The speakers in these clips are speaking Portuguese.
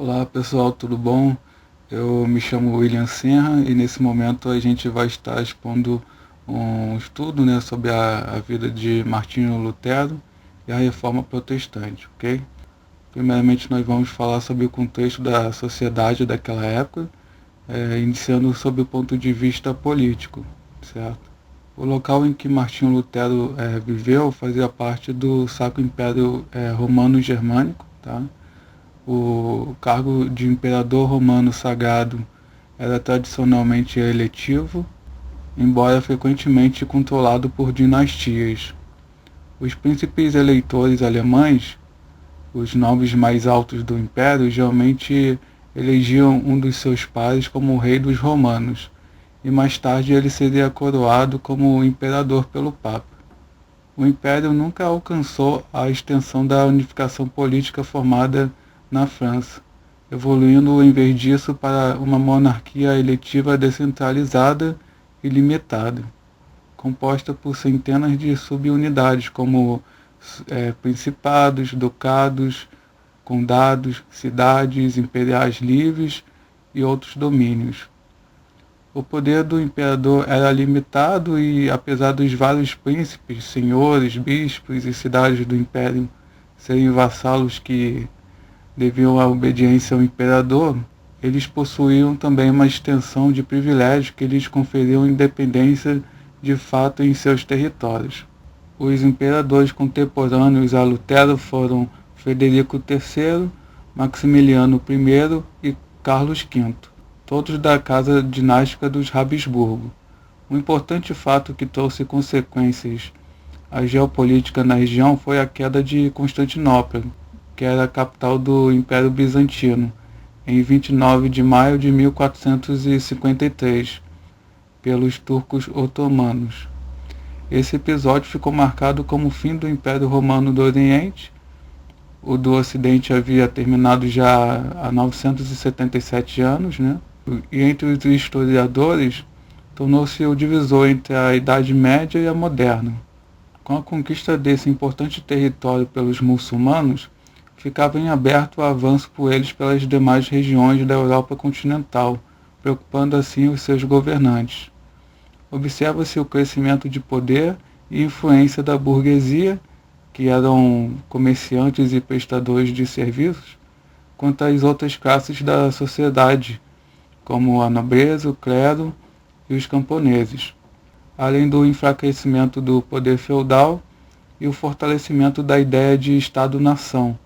Olá pessoal, tudo bom? Eu me chamo William Senra e nesse momento a gente vai estar expondo um estudo, sobre a vida de Martinho Lutero e a Reforma Protestante, ok? Primeiramente nós vamos falar sobre o contexto da sociedade daquela época, iniciando sob o ponto de vista político, certo? O local em que Martinho Lutero viveu fazia parte do Sacro Império Romano-Germânico, tá? O cargo de imperador romano sagrado era tradicionalmente eletivo, embora frequentemente controlado por dinastias. Os príncipes eleitores alemães, os nobres mais altos do império, geralmente elegiam um dos seus pares como o rei dos romanos, e mais tarde ele seria coroado como imperador pelo Papa. O império nunca alcançou a extensão da unificação política formada na França, evoluindo em vez disso para uma monarquia eletiva descentralizada e limitada, composta por centenas de subunidades como principados, ducados, condados, cidades imperiais livres e outros domínios. O poder do imperador era limitado e, apesar dos vários príncipes, senhores, bispos e cidades do império serem vassalos que deviam à obediência ao imperador, eles possuíam também uma extensão de privilégios que lhes conferiam independência de fato em seus territórios. Os imperadores contemporâneos a Lutero foram Frederico III, Maximiliano I e Carlos V, todos da casa dinástica dos Habsburgo. Um importante fato que trouxe consequências à geopolítica na região foi a queda de Constantinopla, que era a capital do Império Bizantino, em 29 de maio de 1453, pelos turcos otomanos. Esse episódio ficou marcado como o fim do Império Romano do Oriente. O do Ocidente havia terminado já há 977 anos, E entre os historiadores, tornou-se o divisor entre a Idade Média e a Moderna. Com a conquista desse importante território pelos muçulmanos, ficava em aberto o avanço por eles pelas demais regiões da Europa continental, preocupando assim os seus governantes. Observa-se o crescimento de poder e influência da burguesia, que eram comerciantes e prestadores de serviços, quanto às outras classes da sociedade, como a nobreza, o clero e os camponeses, além do enfraquecimento do poder feudal e o fortalecimento da ideia de Estado-nação,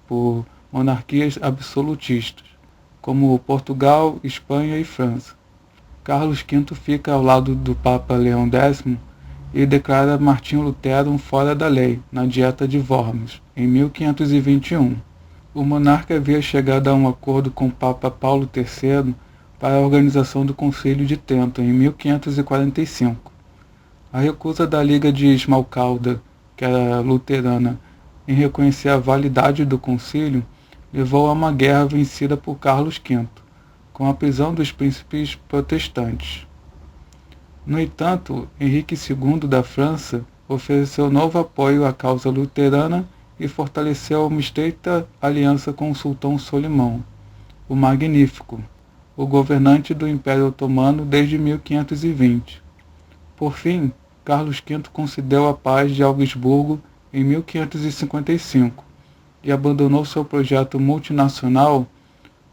por monarquias absolutistas, como Portugal, Espanha e França. Carlos V fica ao lado do Papa Leão X e declara Martinho Lutero um fora da lei, na Dieta de Worms, em 1521. O monarca havia chegado a um acordo com o Papa Paulo III para a organização do Concílio de Trento, em 1545. A recusa da Liga de Esmalcalda, que era luterana, em reconhecer a validade do concílio, levou a uma guerra vencida por Carlos V, com a prisão dos príncipes protestantes. No entanto, Henrique II da França ofereceu novo apoio à causa luterana e fortaleceu uma estreita aliança com o sultão Solimão, o Magnífico, o governante do Império Otomano desde 1520. Por fim, Carlos V concedeu a paz de Augsburgo em 1555 e abandonou seu projeto multinacional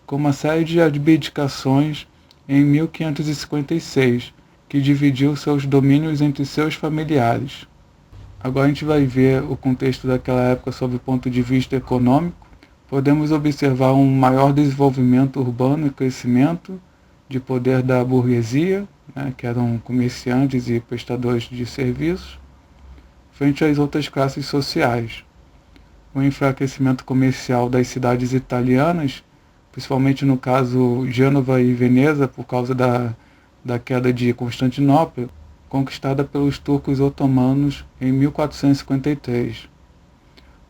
com uma série de abdicações em 1556, que dividiu seus domínios entre seus familiares. Agora a gente vai ver o contexto daquela época sob o ponto de vista econômico. Podemos observar um maior desenvolvimento urbano e crescimento de poder da burguesia, que eram comerciantes e prestadores de serviços, frente às outras classes sociais. O enfraquecimento comercial das cidades italianas, principalmente no caso Gênova e Veneza, por causa da queda de Constantinopla, conquistada pelos turcos otomanos em 1453.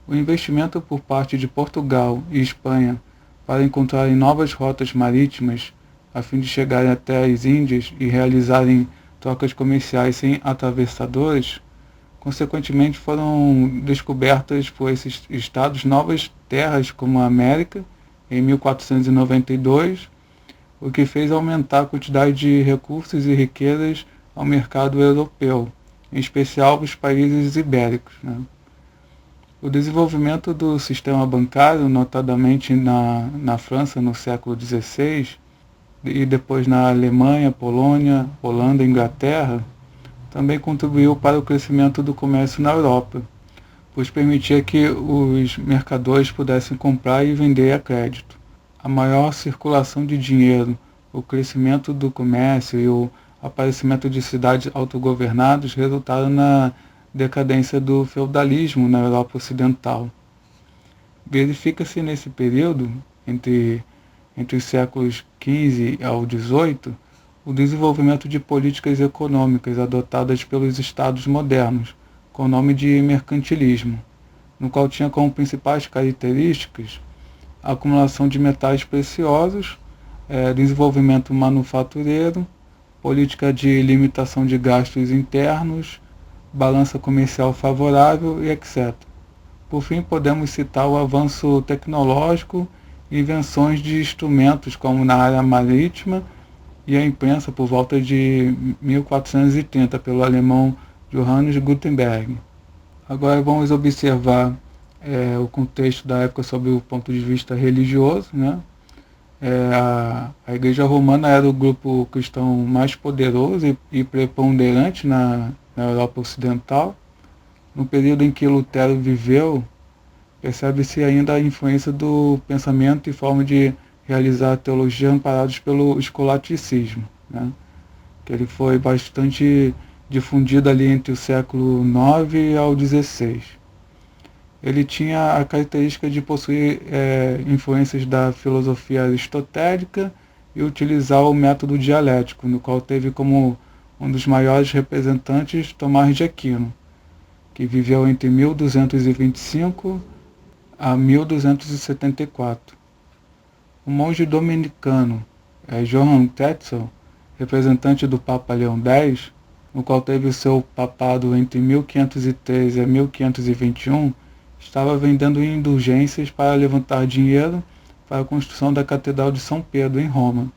O investimento por parte de Portugal e Espanha para encontrarem novas rotas marítimas a fim de chegarem até as Índias e realizarem trocas comerciais sem atravessadores, consequentemente foram descobertas por esses estados novas terras como a América em 1492, o que fez aumentar a quantidade de recursos e riquezas ao mercado europeu, em especial os países ibéricos, né? O desenvolvimento do sistema bancário, notadamente na França no século XVI, e depois na Alemanha, Polônia, Holanda e Inglaterra, também contribuiu para o crescimento do comércio na Europa, pois permitia que os mercadores pudessem comprar e vender a crédito. A maior circulação de dinheiro, o crescimento do comércio e o aparecimento de cidades autogovernadas resultaram na decadência do feudalismo na Europa Ocidental. Verifica-se nesse período, entre os séculos XV ao XVIII, o desenvolvimento de políticas econômicas adotadas pelos estados modernos, com o nome de mercantilismo, no qual tinha como principais características a acumulação de metais preciosos, desenvolvimento manufatureiro, política de limitação de gastos internos, balança comercial favorável e etc. Por fim, podemos citar o avanço tecnológico e invenções de instrumentos como na área marítima e a imprensa por volta de 1430 pelo alemão Johannes Gutenberg. Agora vamos observar o contexto da época sob o ponto de vista religioso, né? A Igreja Romana era o grupo cristão mais poderoso e preponderante na Europa Ocidental. No período em que Lutero viveu, percebe-se ainda a influência do pensamento e forma de realizar a teologia amparados pelo escolasticismo, né? Que ele foi bastante difundido ali entre o século IX ao XVI. Ele tinha a característica de possuir influências da filosofia aristotélica e utilizar o método dialético, no qual teve como um dos maiores representantes Tomás de Aquino, que viveu entre 1225 a 1274. O monge dominicano Johann Tetzel, representante do Papa Leão X, no qual teve o seu papado entre 1513 a 1521, estava vendendo indulgências para levantar dinheiro para a construção da Catedral de São Pedro, em Roma.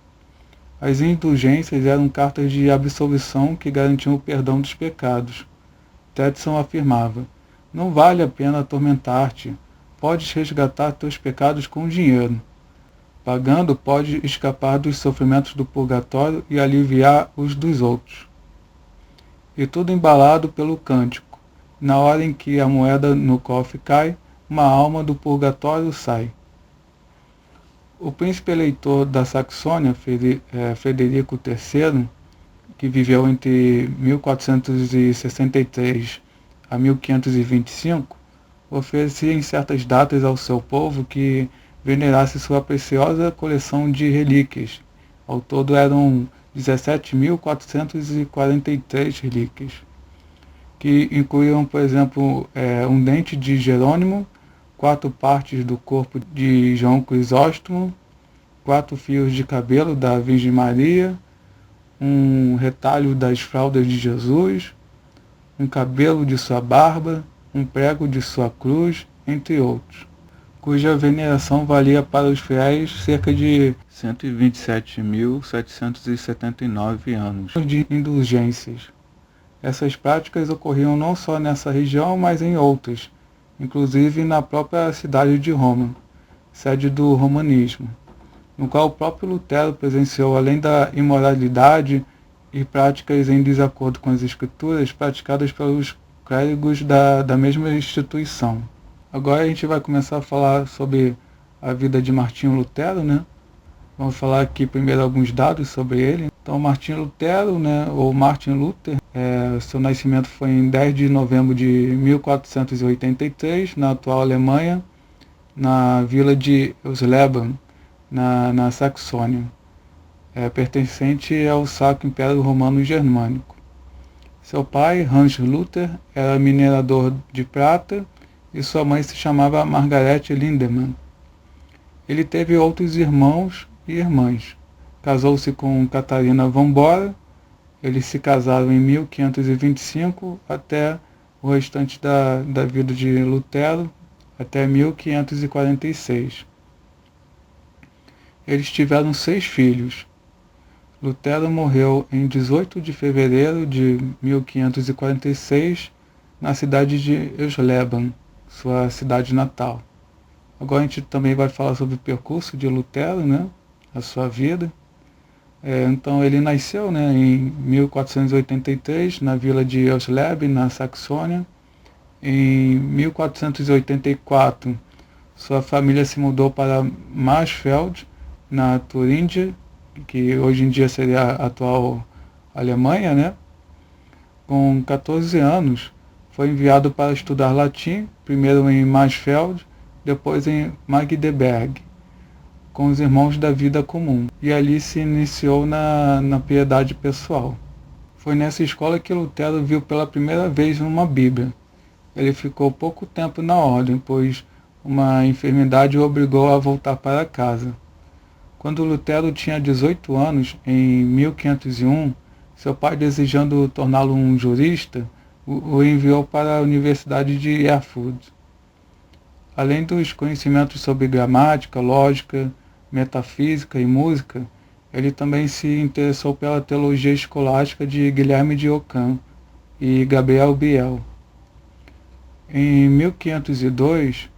As indulgências eram cartas de absolvição que garantiam o perdão dos pecados. Tetzel afirmava: "Não vale a pena atormentar-te. Podes resgatar teus pecados com dinheiro. Pagando, pode escapar dos sofrimentos do purgatório e aliviar os dos outros." E tudo embalado pelo cântico: "Na hora em que a moeda no cofre cai, uma alma do purgatório sai." O príncipe eleitor da Saxônia, Frederico III, que viveu entre 1463 a 1525, oferecia em certas datas ao seu povo que venerasse sua preciosa coleção de relíquias. Ao todo eram 17.443 relíquias, que incluíam, por exemplo, um dente de Jerônimo, 4 partes do corpo de João Crisóstomo, 4 fios de cabelo da Virgem Maria, um retalho das fraldas de Jesus, um cabelo de sua barba, um prego de sua cruz, entre outros, cuja veneração valia para os fiéis cerca de 127.779 anos de indulgências. Essas práticas ocorriam não só nessa região, mas em outras, inclusive na própria cidade de Roma, sede do romanismo, no qual o próprio Lutero presenciou, além da imoralidade e práticas em desacordo com as escrituras praticadas pelos clérigos da mesma instituição. Agora a gente vai começar a falar sobre a vida de Martinho Lutero, né? Vamos falar aqui primeiro alguns dados sobre ele. Então, Martinho Lutero, né, ou Martin Luther, seu nascimento foi em 10 de novembro de 1483, na atual Alemanha, na vila de Eusleben, na Saxônia, pertencente ao Sacro Império Romano Germânico. Seu pai, Hans Luther, era minerador de prata e sua mãe se chamava Margaret Lindemann. Ele teve outros irmãos e irmãs. Casou-se com Catarina von Bora. Eles se casaram em 1525 até o restante da vida de Lutero, até 1546. Eles tiveram 6 filhos. Lutero morreu em 18 de fevereiro de 1546 na cidade de Eisleben, sua cidade natal. Agora a gente também vai falar sobre o percurso de Lutero, né? A sua vida. Então ele nasceu, né, em 1483 na vila de Eisleben, na Saxônia. Em 1484 sua família se mudou para Marsfeld, na Turíngia, que hoje em dia seria a atual Alemanha, né? Com 14 anos, foi enviado para estudar latim, primeiro em Marsfeld, depois em Magdeburg, com os irmãos da vida comum, e ali se iniciou na piedade pessoal. Foi nessa escola que Lutero viu pela primeira vez uma Bíblia. Ele ficou pouco tempo na ordem, pois uma enfermidade o obrigou a voltar para casa. Quando Lutero tinha 18 anos, em 1501, seu pai, desejando torná-lo um jurista, o enviou para a Universidade de Erfurt. Além dos conhecimentos sobre gramática, lógica, metafísica e música, ele também se interessou pela teologia escolástica de Guilherme de Ockham e Gabriel Biel. Em 1502,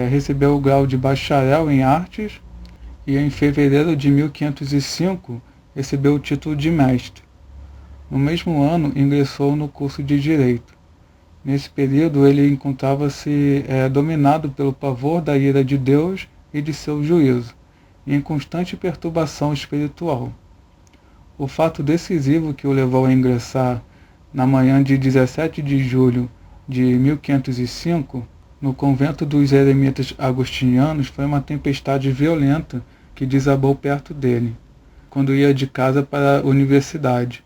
recebeu o grau de bacharel em artes e em fevereiro de 1505 recebeu o título de mestre. No mesmo ano, ingressou no curso de Direito. Nesse período, ele encontrava-se dominado pelo pavor da ira de Deus e de seu juízo, e em constante perturbação espiritual. O fato decisivo que o levou a ingressar na manhã de 17 de julho de 1505, no convento dos eremitas agostinianos, foi uma tempestade violenta que desabou perto dele, quando ia de casa para a universidade.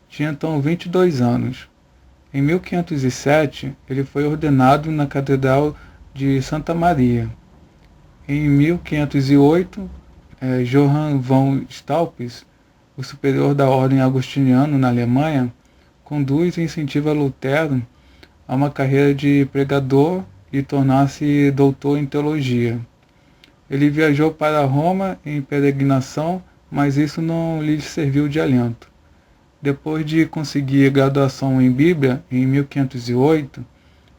Tinha então 22 anos. Em 1507, ele foi ordenado na Catedral de Santa Maria. Em 1508, Johann von Staupitz, o superior da ordem agostiniana na Alemanha, conduz e incentiva Lutero a uma carreira de pregador e tornar-se doutor em teologia. Ele viajou para Roma em peregrinação, mas isso não lhe serviu de alento. Depois de conseguir graduação em Bíblia, em 1508,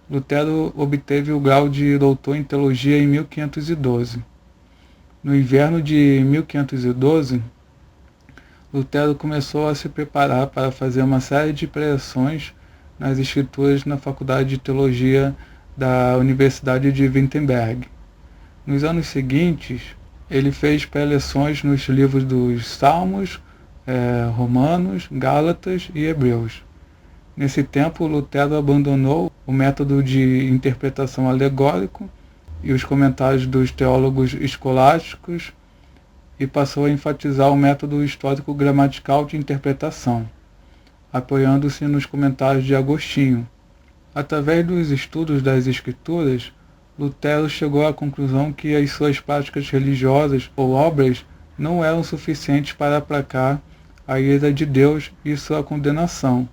Lutero obteve o grau de doutor em teologia em 1512. No inverno de 1512, Lutero começou a se preparar para fazer uma série de preleções nas escrituras na Faculdade de Teologia da Universidade de Wittenberg. Nos anos seguintes, ele fez preleções nos livros dos Salmos, Romanos, Gálatas e Hebreus. Nesse tempo, Lutero abandonou o método de interpretação alegórico e os comentários dos teólogos escolásticos e passou a enfatizar o método histórico-gramatical de interpretação, apoiando-se nos comentários de Agostinho. Através dos estudos das Escrituras, Lutero chegou à conclusão que as suas práticas religiosas ou obras não eram suficientes para aplacar a ira de Deus e sua condenação,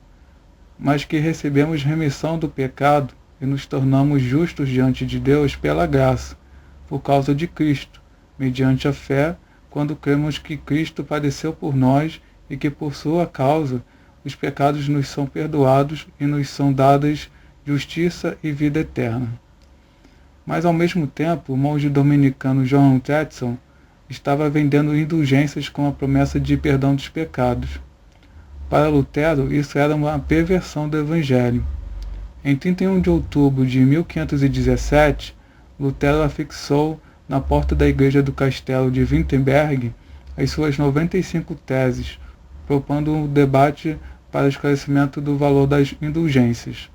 mas que recebemos remissão do pecado e nos tornamos justos diante de Deus pela graça, por causa de Cristo, mediante a fé, quando cremos que Cristo padeceu por nós e que por sua causa os pecados nos são perdoados e nos são dadas justiça e vida eterna. Mas ao mesmo tempo, o monge dominicano John Tetzel estava vendendo indulgências com a promessa de perdão dos pecados. Para Lutero, isso era uma perversão do Evangelho. Em 31 de outubro de 1517, Lutero afixou na porta da igreja do castelo de Wittenberg as suas 95 teses, propondo um debate para esclarecimento do valor das indulgências.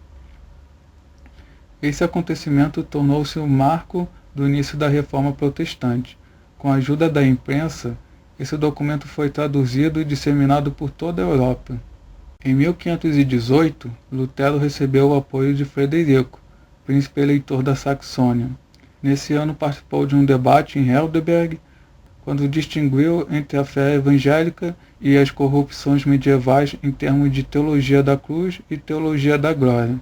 Esse acontecimento tornou-se o marco do início da Reforma Protestante. Com a ajuda da imprensa, esse documento foi traduzido e disseminado por toda a Europa. Em 1518, Lutero recebeu o apoio de Frederico, príncipe eleitor da Saxônia. Nesse ano participou de um debate em Heidelberg, quando distinguiu entre a fé evangélica e as corrupções medievais em termos de teologia da cruz e teologia da glória.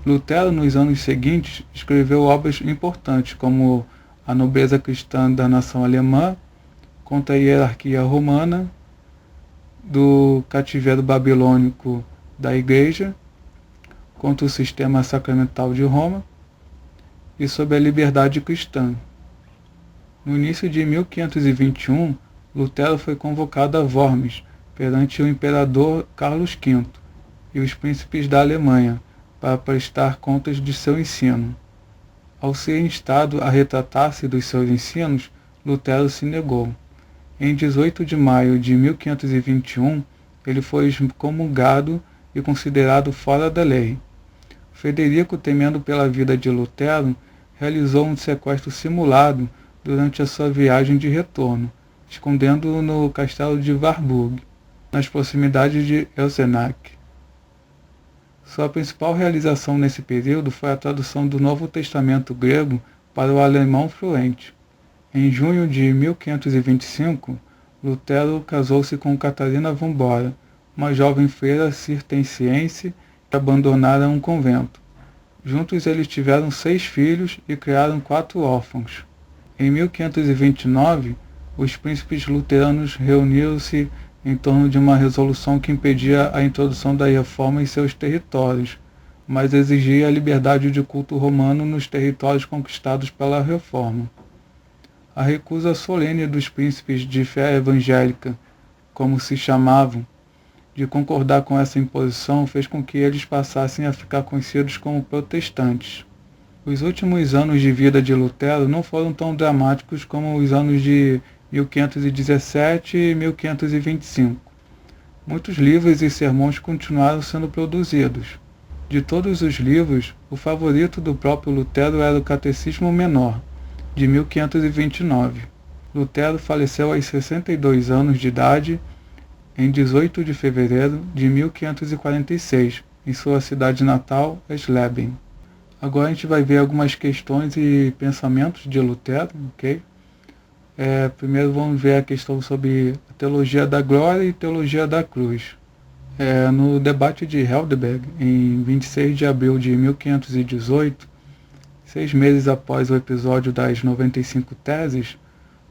Lutero, nos anos seguintes, escreveu obras importantes como A Nobreza Cristã da Nação Alemã, contra a hierarquia romana, do cativeiro babilônico da Igreja, contra o sistema sacramental de Roma e sobre a liberdade cristã. No início de 1521, Lutero foi convocado a Worms perante o imperador Carlos V e os príncipes da Alemanha para prestar contas de seu ensino. Ao ser instado a retratar-se dos seus ensinos, Lutero se negou. Em 18 de maio de 1521, ele foi excomungado e considerado fora da lei. Frederico, temendo pela vida de Lutero, realizou um sequestro simulado durante a sua viagem de retorno, escondendo-o no castelo de Warburg, nas proximidades de Eisenach. Sua principal realização nesse período foi a tradução do Novo Testamento grego para o alemão fluente. Em junho de 1525, Lutero casou-se com Catarina von Bora, uma jovem freira cisterciense que abandonara um convento. Juntos eles tiveram 6 filhos e criaram 4 órfãos. Em 1529, os príncipes luteranos reuniram-se em torno de uma resolução que impedia a introdução da reforma em seus territórios, mas exigia a liberdade de culto romano nos territórios conquistados pela reforma. A recusa solene dos príncipes de fé evangélica, como se chamavam, de concordar com essa imposição fez com que eles passassem a ficar conhecidos como protestantes. Os últimos anos de vida de Lutero não foram tão dramáticos como os anos de 1517 e 1525. Muitos livros e sermões continuaram sendo produzidos. De todos os livros, o favorito do próprio Lutero era o Catecismo Menor, de 1529. Lutero faleceu aos 62 anos de idade em 18 de fevereiro de 1546, em sua cidade natal, Sleben. Agora a gente vai ver algumas questões e pensamentos de Lutero, ok? Primeiro vamos ver a questão sobre a teologia da glória e teologia da cruz. No debate de Heidelberg, em 26 de abril de 1518, 6 meses após o episódio das 95 teses,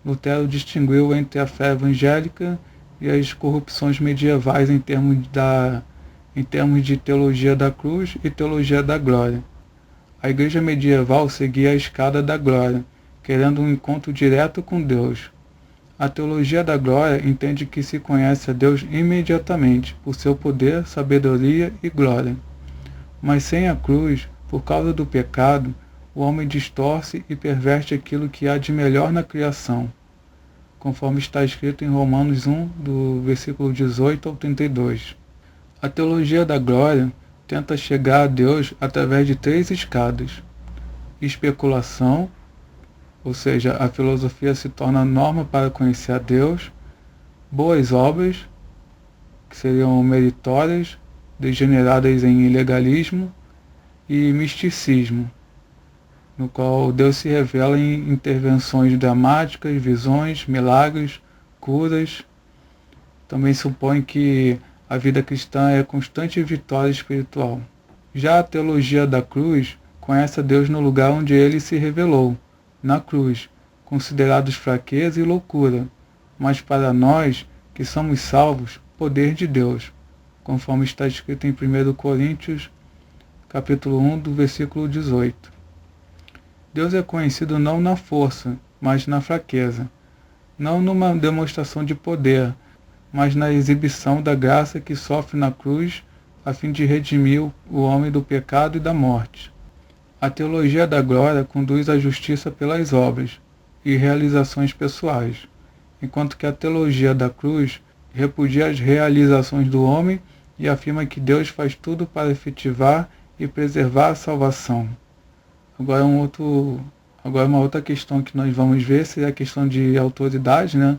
Lutero distinguiu entre a fé evangélica e as corrupções medievais em termos de teologia da cruz e teologia da glória. A igreja medieval seguia a escada da glória, querendo um encontro direto com Deus. A teologia da glória entende que se conhece a Deus imediatamente, por seu poder, sabedoria e glória. Mas sem a cruz, por causa do pecado, o homem distorce e perverte aquilo que há de melhor na criação, conforme está escrito em Romanos 1, do versículo 18 ao 32. A teologia da glória tenta chegar a Deus através de 3 escadas: especulação, ou seja, a filosofia se torna norma para conhecer a Deus; boas obras, que seriam meritórias, degeneradas em ilegalismo; e misticismo, no qual Deus se revela em intervenções dramáticas, visões, milagres, curas. Também supõe que a vida cristã é constante vitória espiritual. Já a teologia da cruz conhece a Deus no lugar onde ele se revelou, na cruz, considerados fraqueza e loucura, mas para nós, que somos salvos, poder de Deus, conforme está escrito em 1 Coríntios, capítulo 1, do versículo 18. Deus é conhecido não na força, mas na fraqueza, não numa demonstração de poder, mas na exibição da graça que sofre na cruz, a fim de redimir o homem do pecado e da morte. A teologia da glória conduz à justiça pelas obras e realizações pessoais, enquanto que a teologia da cruz repudia as realizações do homem e afirma que Deus faz tudo para efetivar e preservar a salvação. Agora uma outra questão que nós vamos ver seria a questão de autoridade, né?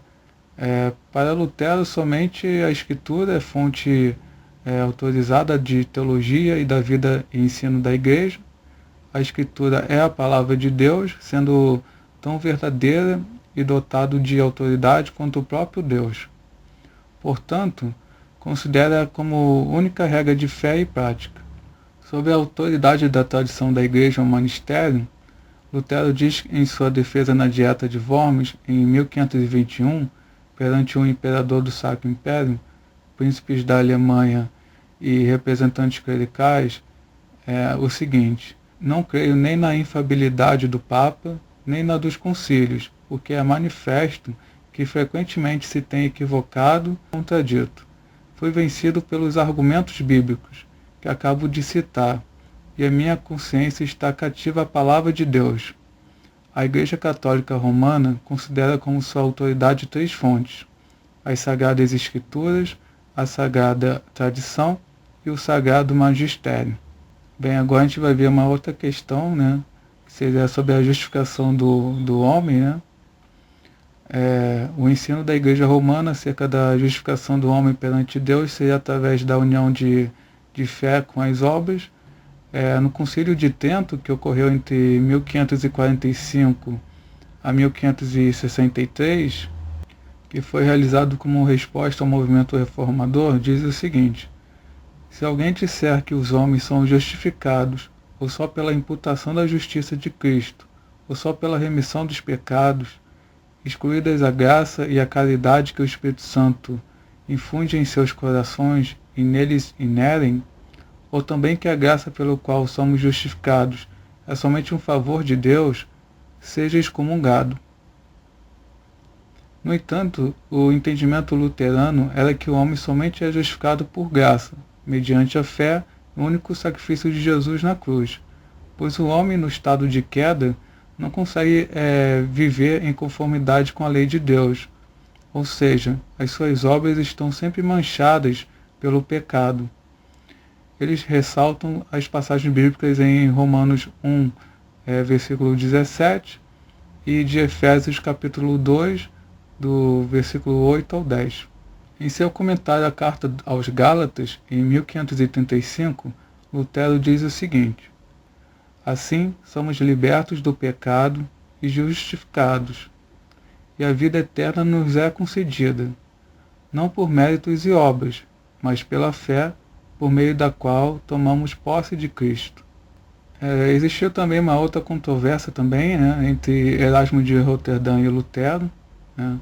Para Lutero, somente a Escritura é fonte autorizada de teologia e da vida e ensino da Igreja. A Escritura é a palavra de Deus, sendo tão verdadeira e dotado de autoridade quanto o próprio Deus. Portanto, considera como única regra de fé e prática. Sobre a autoridade da tradição da Igreja ao magistério, Lutero diz em sua defesa na Dieta de Worms, em 1521, perante um imperador do Sacro Império, príncipes da Alemanha e representantes clericais, é o seguinte: não creio nem na infalibilidade do Papa, nem na dos concílios, porque é manifesto que frequentemente se tem equivocado e contradito. Fui vencido pelos argumentos bíblicos, que acabo de citar, e a minha consciência está cativa à palavra de Deus. A Igreja Católica Romana considera como sua autoridade 3 fontes: as Sagradas Escrituras, a Sagrada Tradição e o Sagrado Magistério. Bem, agora a gente vai ver uma outra questão, né, que seria sobre a justificação do homem, né? O ensino da Igreja Romana acerca da justificação do homem perante Deus seria através da união de fé com as obras. No Concílio de Trento, que ocorreu entre 1545 a 1563, que foi realizado como resposta ao movimento reformador, diz o seguinte: se alguém disser que os homens são justificados ou só pela imputação da justiça de Cristo, ou só pela remissão dos pecados, excluídas a graça e a caridade que o Espírito Santo infunde em seus corações e neles inerem, ou também que a graça pelo qual somos justificados é somente um favor de Deus, seja excomungado. No entanto, o entendimento luterano era que o homem somente é justificado por graça, mediante a fé no único sacrifício de Jesus na cruz, pois o homem no estado de queda não consegue viver em conformidade com a lei de Deus, ou seja, as suas obras estão sempre manchadas pelo pecado. Eles ressaltam as passagens bíblicas em Romanos 1, versículo 17, e de Efésios capítulo 2, do versículo 8 ao 10. Em seu comentário à carta aos Gálatas, em 1535, Lutero diz o seguinte: assim somos libertos do pecado e justificados, e a vida eterna nos é concedida, não por méritos e obras, mas pela fé, por meio da qual tomamos posse de Cristo. Existiu também uma outra controvérsia também, né, entre Erasmo de Roterdã e Lutero. Né.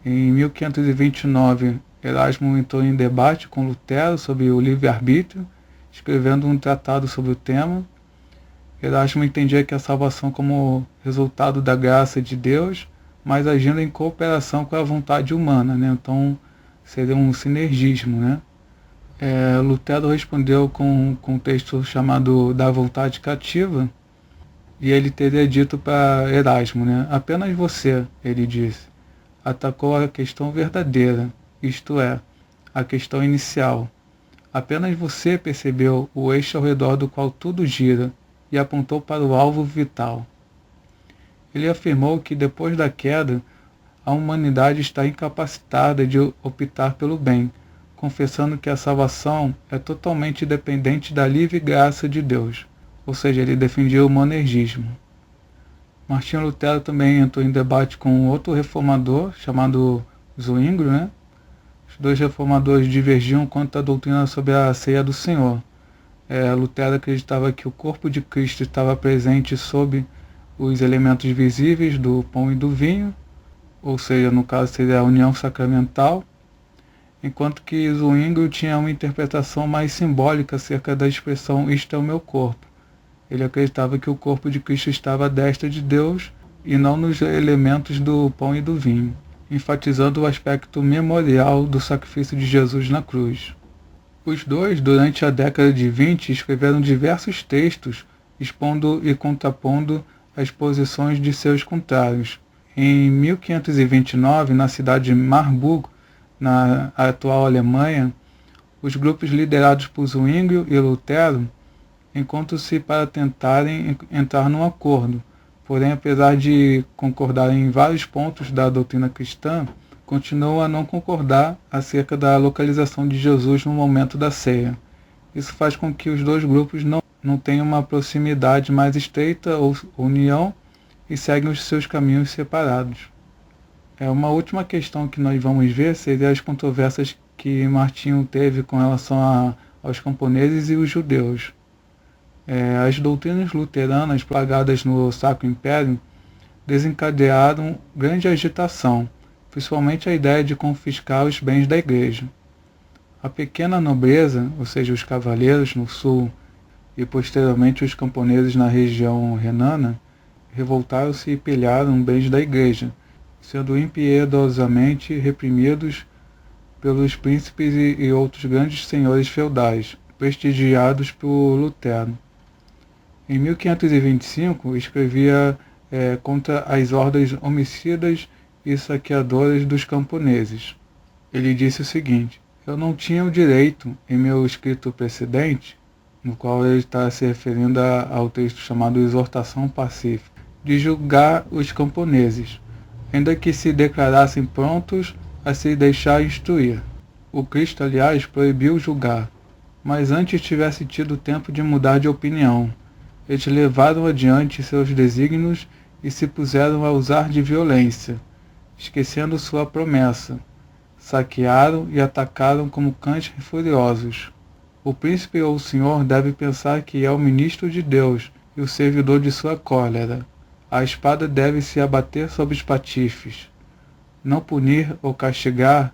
Em 1529, Erasmo entrou em debate com Lutero sobre o livre-arbítrio, escrevendo um tratado sobre o tema. Erasmo entendia que a salvação como resultado da graça de Deus, mas agindo em cooperação com a vontade humana, né? Então seria um sinergismo, né? Lutero respondeu com um texto chamado Da Vontade Cativa, e ele teria dito para Erasmo, né? Apenas você, ele disse, atacou a questão verdadeira, isto é, a questão inicial. Apenas você percebeu o eixo ao redor do qual tudo gira e apontou para o alvo vital. Ele afirmou que depois da queda, a humanidade está incapacitada de optar pelo bem, confessando que a salvação é totalmente dependente da livre graça de Deus, ou seja, ele defendia o monergismo. Martinho Lutero também entrou em debate com outro reformador, chamado Zwinglio, né? Os dois reformadores divergiam quanto à doutrina sobre a ceia do Senhor. Lutero acreditava que o corpo de Cristo estava presente sob os elementos visíveis do pão e do vinho, ou seja, no caso seria a união sacramental, enquanto que Zwinglio tinha uma interpretação mais simbólica acerca da expressão "isto é o meu corpo". Ele acreditava que o corpo de Cristo estava à destra de Deus e não nos elementos do pão e do vinho, enfatizando o aspecto memorial do sacrifício de Jesus na cruz. Os dois, durante a década de 20, escreveram diversos textos expondo e contrapondo as posições de seus contrários. Em 1529, na cidade de Marburg, na atual Alemanha, os grupos liderados por Zwinglio e Lutero encontram-se para tentarem entrar num acordo. Porém, apesar de concordarem em vários pontos da doutrina cristã, continuam a não concordar acerca da localização de Jesus no momento da ceia. Isso faz com que os dois grupos não tenham uma proximidade mais estreita ou união e seguem os seus caminhos separados. Uma última questão que nós vamos ver seria as controvérsias que Martinho teve com relação aos camponeses e os judeus. As doutrinas luteranas plagadas no Sacro Império desencadearam grande agitação, principalmente a ideia de confiscar os bens da igreja. A pequena nobreza, ou seja, os cavaleiros no sul e posteriormente os camponeses na região renana, revoltaram-se e pilharam bens da igreja, sendo impiedosamente reprimidos pelos príncipes e outros grandes senhores feudais, prestigiados por Lutero. Em 1525, escrevia contra as hordas homicidas e saqueadoras dos camponeses. Ele disse o seguinte: eu não tinha o direito, em meu escrito precedente, no qual ele está se referindo ao texto chamado Exortação Pacífica, de julgar os camponeses, ainda que se declarassem prontos a se deixar instruir. O Cristo, aliás, proibiu julgar, mas antes tivesse tido tempo de mudar de opinião. Eles levaram adiante seus desígnios e se puseram a usar de violência, esquecendo sua promessa. Saquearam e atacaram como cães furiosos. O príncipe ou o senhor deve pensar que é o ministro de Deus e o servidor de sua cólera. A espada deve se abater sobre os patifes. Não punir ou castigar,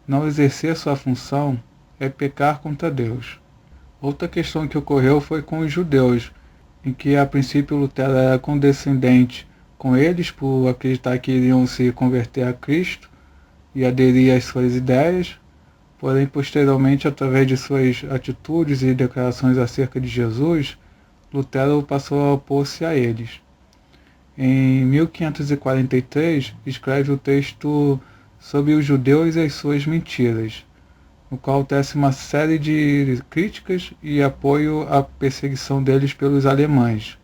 não exercer sua função, é pecar contra Deus. Outra questão que ocorreu foi com os judeus, em que a princípio Lutero era condescendente com eles por acreditar que iriam se converter a Cristo e aderir às suas ideias, porém posteriormente, através de suas atitudes e declarações acerca de Jesus, Lutero passou a opor-se a eles. Em 1543, escreve o texto sobre os judeus e as suas mentiras, no qual tece uma série de críticas e apoio à perseguição deles pelos alemães.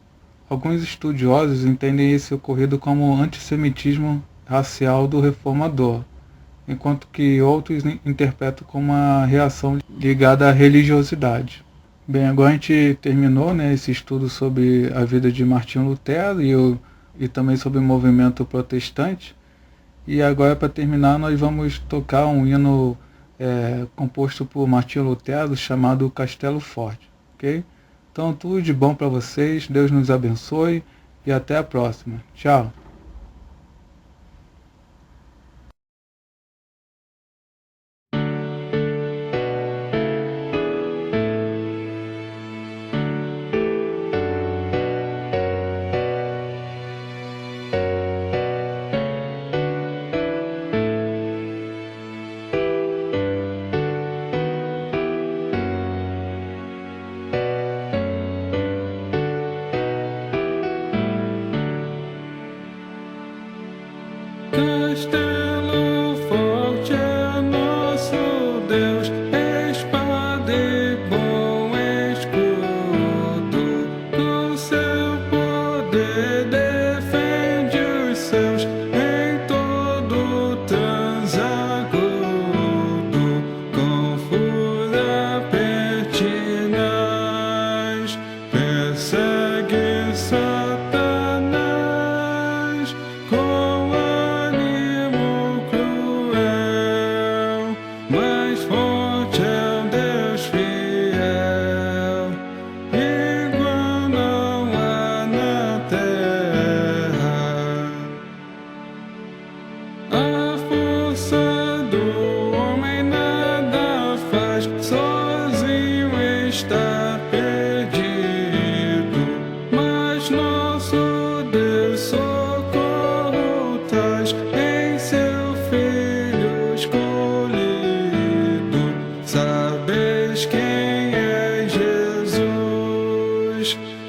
Alguns estudiosos entendem esse ocorrido como antissemitismo racial do reformador, enquanto que outros interpretam como uma reação ligada à religiosidade. Bem, agora a gente terminou esse estudo sobre a vida de Martinho Lutero e também sobre o movimento protestante. E agora, para terminar, nós vamos tocar um hino composto por Martinho Lutero chamado Castelo Forte. Ok? Então, tudo de bom para vocês, Deus nos abençoe e até a próxima. Tchau! Castelo forte é nosso Deus, espada e bom escudo. Com seu poder defende os seus em todo transagudo. Com fúria pertinaz, persegue Satanás. Com mais forte é o Deus fiel, igual não há na terra. A força do homem nada faz, sozinho está perdido, mas nosso Deus socorro traz em seu Filho escolhido. Sabes quem é Jesus,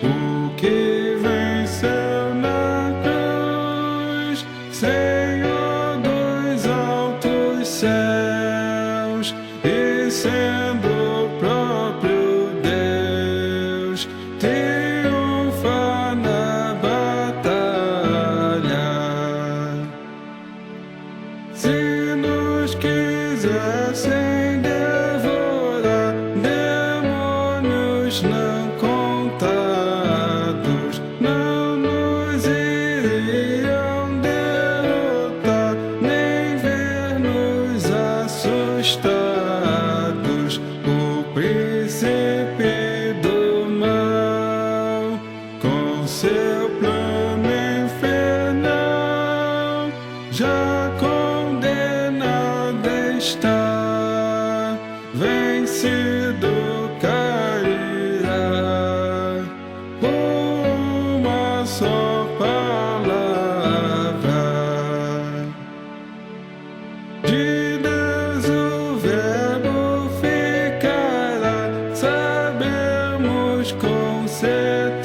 o que venceu na cruz, Senhor dos altos céus, e sendo o próprio Deus, triunfa na batalha. Se nos quisessem devorar, demônios não contados não nos iriam derrotar, nem ver-nos assustados. O príncipe do mal, com seu plano infernal, já condenou está vencido, cairá por uma só palavra de Deus. O Verbo ficará, sabemos com certeza,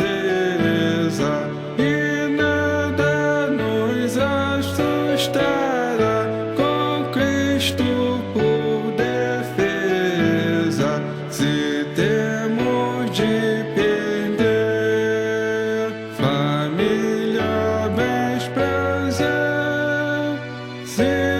e nada nos assustará, com Cristo por defesa. Se temos de perder família, bens, prazer, se